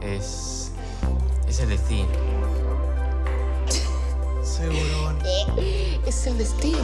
Es el destino. Seguro. Es el destino.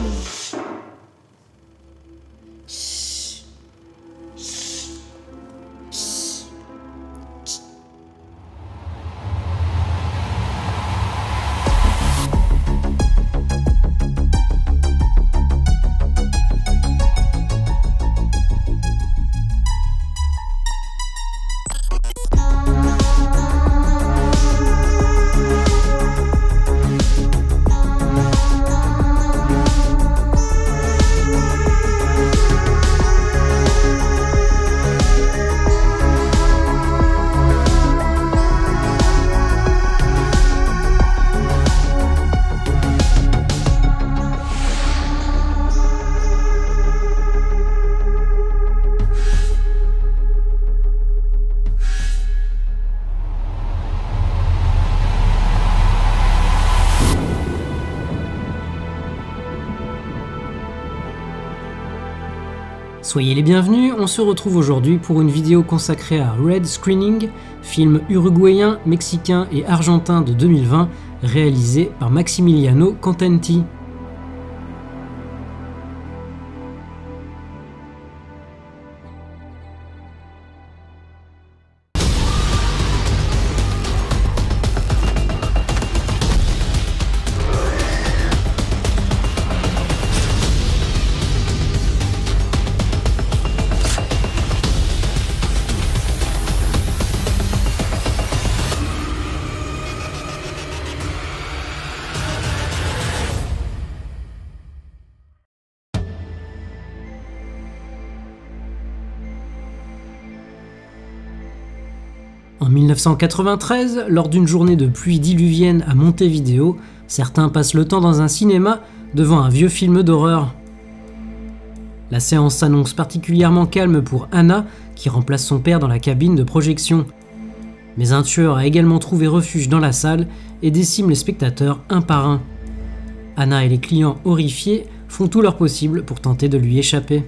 Soyez les bienvenus, on se retrouve aujourd'hui pour une vidéo consacrée à Red Screening, film uruguayen, mexicain et argentin de 2020, réalisé par Maximiliano Contenti. En 1993, lors d'une journée de pluie diluvienne à Montevideo, certains passent le temps dans un cinéma devant un vieux film d'horreur. La séance s'annonce particulièrement calme pour Anna, qui remplace son père dans la cabine de projection. Mais un tueur a également trouvé refuge dans la salle et décime les spectateurs un par un. Anna et les clients horrifiés font tout leur possible pour tenter de lui échapper.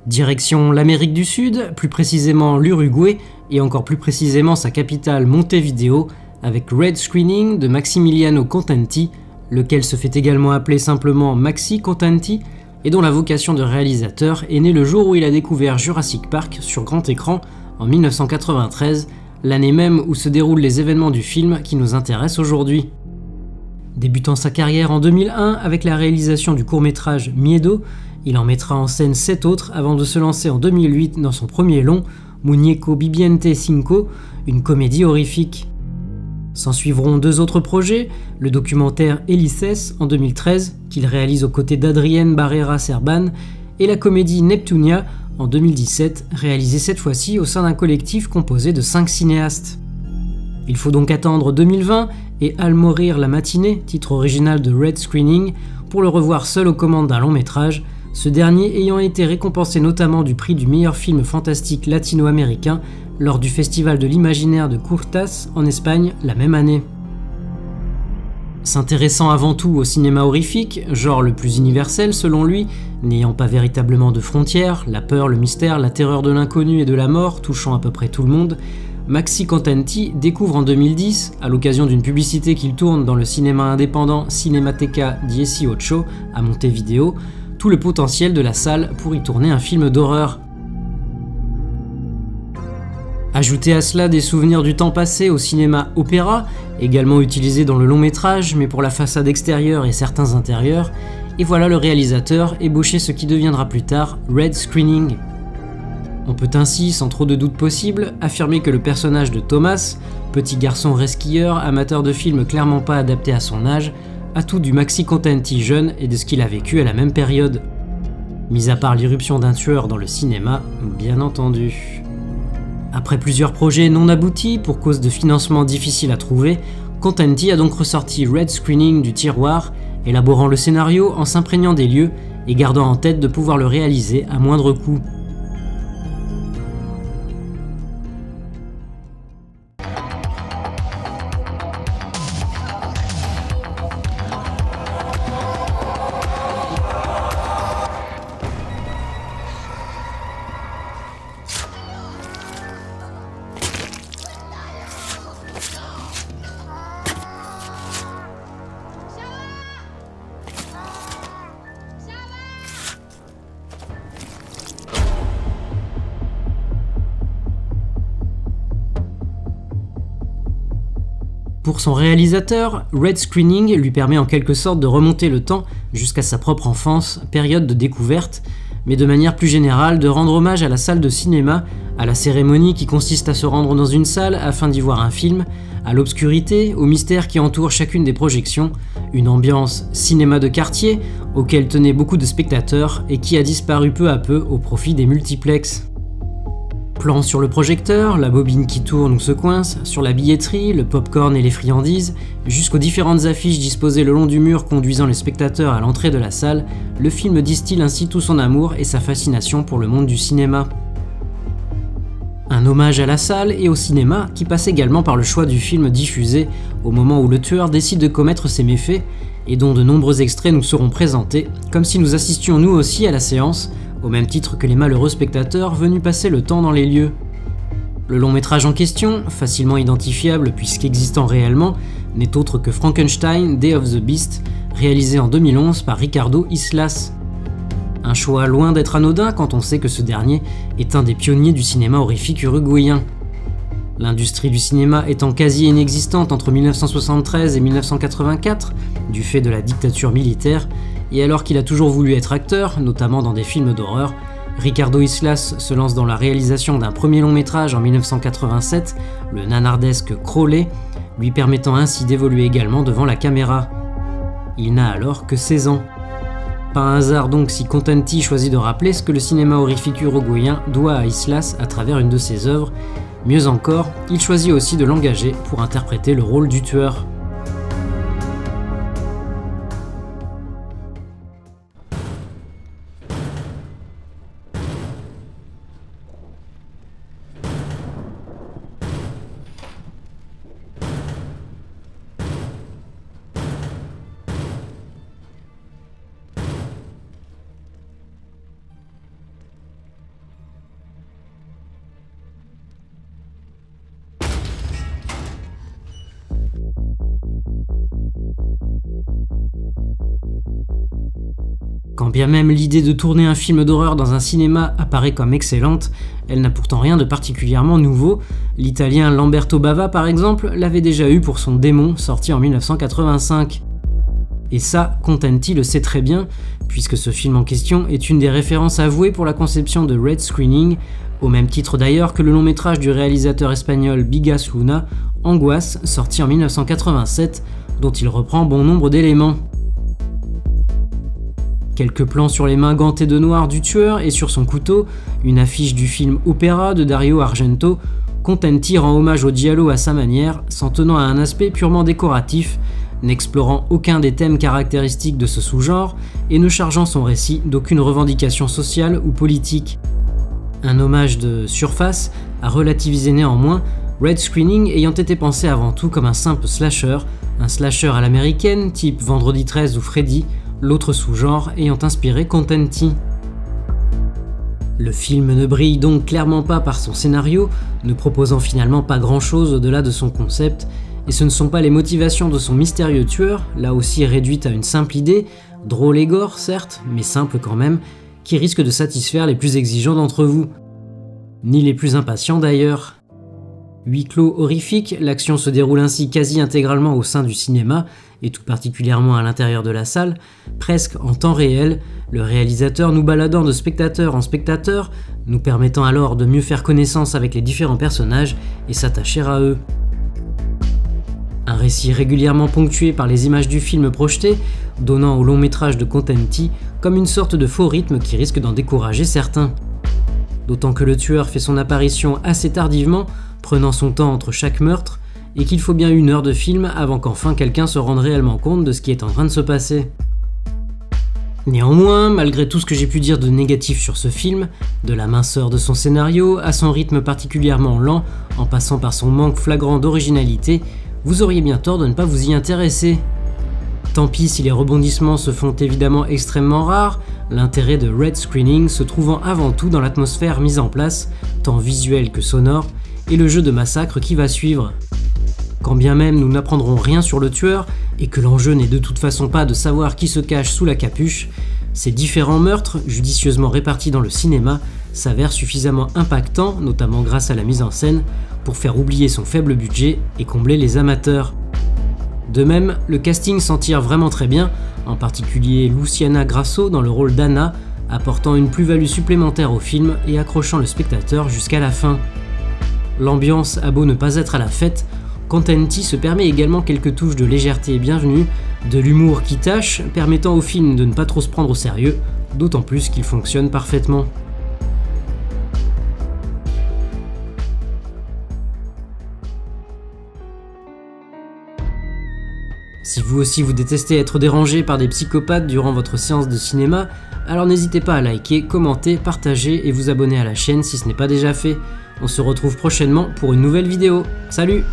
Direction l'Amérique du Sud, plus précisément l'Uruguay, et encore plus précisément sa capitale Montevideo, avec Red Screening de Maximiliano Contenti, lequel se fait également appeler simplement Maxi Contenti, et dont la vocation de réalisateur est née le jour où il a découvert Jurassic Park sur grand écran en 1993, l'année même où se déroulent les événements du film qui nous intéressent aujourd'hui. Débutant sa carrière en 2001 avec la réalisation du court-métrage Miedo, il en mettra en scène 7 autres avant de se lancer en 2008 dans son premier long, Muñeco Viviente 5, une comédie horrifique. S'en suivront 2 autres projets, le documentaire Hélices en 2013, qu'il réalise aux côtés d'Adrienne Barrera Serban, et la comédie Neptunia en 2017, réalisée cette fois-ci au sein d'un collectif composé de 5 cinéastes. Il faut donc attendre 2020 et Al Morir la matinée, titre original de Red Screening, pour le revoir seul aux commandes d'un long métrage, ce dernier ayant été récompensé notamment du prix du meilleur film fantastique latino-américain lors du Festival de l'Imaginaire de Curtas en Espagne la même année. S'intéressant avant tout au cinéma horrifique, genre le plus universel selon lui, n'ayant pas véritablement de frontières, la peur, le mystère, la terreur de l'inconnu et de la mort touchant à peu près tout le monde, Maxi Contenti découvre en 2010, à l'occasion d'une publicité qu'il tourne dans le cinéma indépendant Cinemateca 18 à Montevideo, tout le potentiel de la salle pour y tourner un film d'horreur. Ajoutez à cela des souvenirs du temps passé au cinéma opéra, également utilisé dans le long métrage mais pour la façade extérieure et certains intérieurs, et voilà le réalisateur ébaucher ce qui deviendra plus tard Red Screening. On peut ainsi, sans trop de doute possible, affirmer que le personnage de Thomas, petit garçon resquilleur, amateur de films clairement pas adaptés à son âge, a tout du Maxi Contenti jeune et de ce qu'il a vécu à la même période. Mis à part l'irruption d'un tueur dans le cinéma, bien entendu. Après plusieurs projets non aboutis pour cause de financement difficile à trouver, Contenti a donc ressorti Red Screening du tiroir, élaborant le scénario en s'imprégnant des lieux et gardant en tête de pouvoir le réaliser à moindre coût. Pour son réalisateur, Red Screening lui permet en quelque sorte de remonter le temps jusqu'à sa propre enfance, période de découverte, mais de manière plus générale de rendre hommage à la salle de cinéma, à la cérémonie qui consiste à se rendre dans une salle afin d'y voir un film, à l'obscurité, au mystère qui entoure chacune des projections, une ambiance cinéma de quartier auquel tenaient beaucoup de spectateurs et qui a disparu peu à peu au profit des multiplexes. Plan sur le projecteur, la bobine qui tourne ou se coince, sur la billetterie, le popcorn et les friandises, jusqu'aux différentes affiches disposées le long du mur conduisant les spectateurs à l'entrée de la salle, le film distille ainsi tout son amour et sa fascination pour le monde du cinéma. Un hommage à la salle et au cinéma qui passe également par le choix du film diffusé au moment où le tueur décide de commettre ses méfaits et dont de nombreux extraits nous seront présentés, comme si nous assistions nous aussi à la séance, au même titre que les malheureux spectateurs venus passer le temps dans les lieux. Le long métrage en question, facilement identifiable puisqu'existant réellement, n'est autre que Frankenstein, Day of the Beast, réalisé en 2011 par Ricardo Islas. Un choix loin d'être anodin quand on sait que ce dernier est un des pionniers du cinéma horrifique uruguayen. L'industrie du cinéma étant quasi inexistante entre 1973 et 1984, du fait de la dictature militaire, et alors qu'il a toujours voulu être acteur, notamment dans des films d'horreur, Ricardo Islas se lance dans la réalisation d'un premier long métrage en 1987, le nanardesque Crawley, lui permettant ainsi d'évoluer également devant la caméra. Il n'a alors que 16 ans. Pas un hasard donc si Contenti choisit de rappeler ce que le cinéma horrifique uruguayen doit à Islas à travers une de ses œuvres. Mieux encore, il choisit aussi de l'engager pour interpréter le rôle du tueur. Quand bien même l'idée de tourner un film d'horreur dans un cinéma apparaît comme excellente, elle n'a pourtant rien de particulièrement nouveau. L'italien Lamberto Bava par exemple l'avait déjà eu pour son Démon sorti en 1985. Et ça, Contenti le sait très bien, puisque ce film en question est une des références avouées pour la conception de Red Screening, au même titre d'ailleurs que le long métrage du réalisateur espagnol Bigas Luna, Angoisse, sorti en 1987, dont il reprend bon nombre d'éléments. Quelques plans sur les mains gantées de noir du tueur et sur son couteau, une affiche du film Opéra de Dario Argento, Contenti rend hommage au giallo à sa manière, s'en tenant à un aspect purement décoratif, n'explorant aucun des thèmes caractéristiques de ce sous-genre et ne chargeant son récit d'aucune revendication sociale ou politique. Un hommage de surface à relativiser néanmoins, Red Screening ayant été pensé avant tout comme un simple slasher, un slasher à l'américaine type Vendredi 13 ou Freddy, l'autre sous-genre ayant inspiré Contenti. Le film ne brille donc clairement pas par son scénario, ne proposant finalement pas grand-chose au-delà de son concept, et ce ne sont pas les motivations de son mystérieux tueur, là aussi réduites à une simple idée, drôle et gore certes, mais simple quand même, qui risquent de satisfaire les plus exigeants d'entre vous. Ni les plus impatients d'ailleurs. Huis clos horrifique, l'action se déroule ainsi quasi intégralement au sein du cinéma, et tout particulièrement à l'intérieur de la salle, presque en temps réel, le réalisateur nous baladant de spectateur en spectateur, nous permettant alors de mieux faire connaissance avec les différents personnages et s'attacher à eux. Un récit régulièrement ponctué par les images du film projeté, donnant au long métrage de Contenti comme une sorte de faux rythme qui risque d'en décourager certains. D'autant que le tueur fait son apparition assez tardivement, prenant son temps entre chaque meurtre, et qu'il faut bien 1 heure de film avant qu'enfin quelqu'un se rende réellement compte de ce qui est en train de se passer. Néanmoins, malgré tout ce que j'ai pu dire de négatif sur ce film, de la minceur de son scénario à son rythme particulièrement lent, en passant par son manque flagrant d'originalité, vous auriez bien tort de ne pas vous y intéresser. Tant pis si les rebondissements se font évidemment extrêmement rares, l'intérêt de Red Screening se trouvant avant tout dans l'atmosphère mise en place, tant visuelle que sonore, et le jeu de massacre qui va suivre. Quand bien même nous n'apprendrons rien sur le tueur, et que l'enjeu n'est de toute façon pas de savoir qui se cache sous la capuche, ces différents meurtres, judicieusement répartis dans le cinéma, s'avèrent suffisamment impactants, notamment grâce à la mise en scène, pour faire oublier son faible budget et combler les amateurs. De même, le casting s'en tire vraiment très bien, en particulier Luciana Grasso dans le rôle d'Anna, apportant une plus-value supplémentaire au film et accrochant le spectateur jusqu'à la fin. L'ambiance a beau ne pas être à la fête, Contenti se permet également quelques touches de légèreté bienvenue, de l'humour qui tâche, permettant au film de ne pas trop se prendre au sérieux, d'autant plus qu'il fonctionne parfaitement. Si vous aussi vous détestez être dérangé par des psychopathes durant votre séance de cinéma, alors n'hésitez pas à liker, commenter, partager et vous abonner à la chaîne si ce n'est pas déjà fait. On se retrouve prochainement pour une nouvelle vidéo. Salut!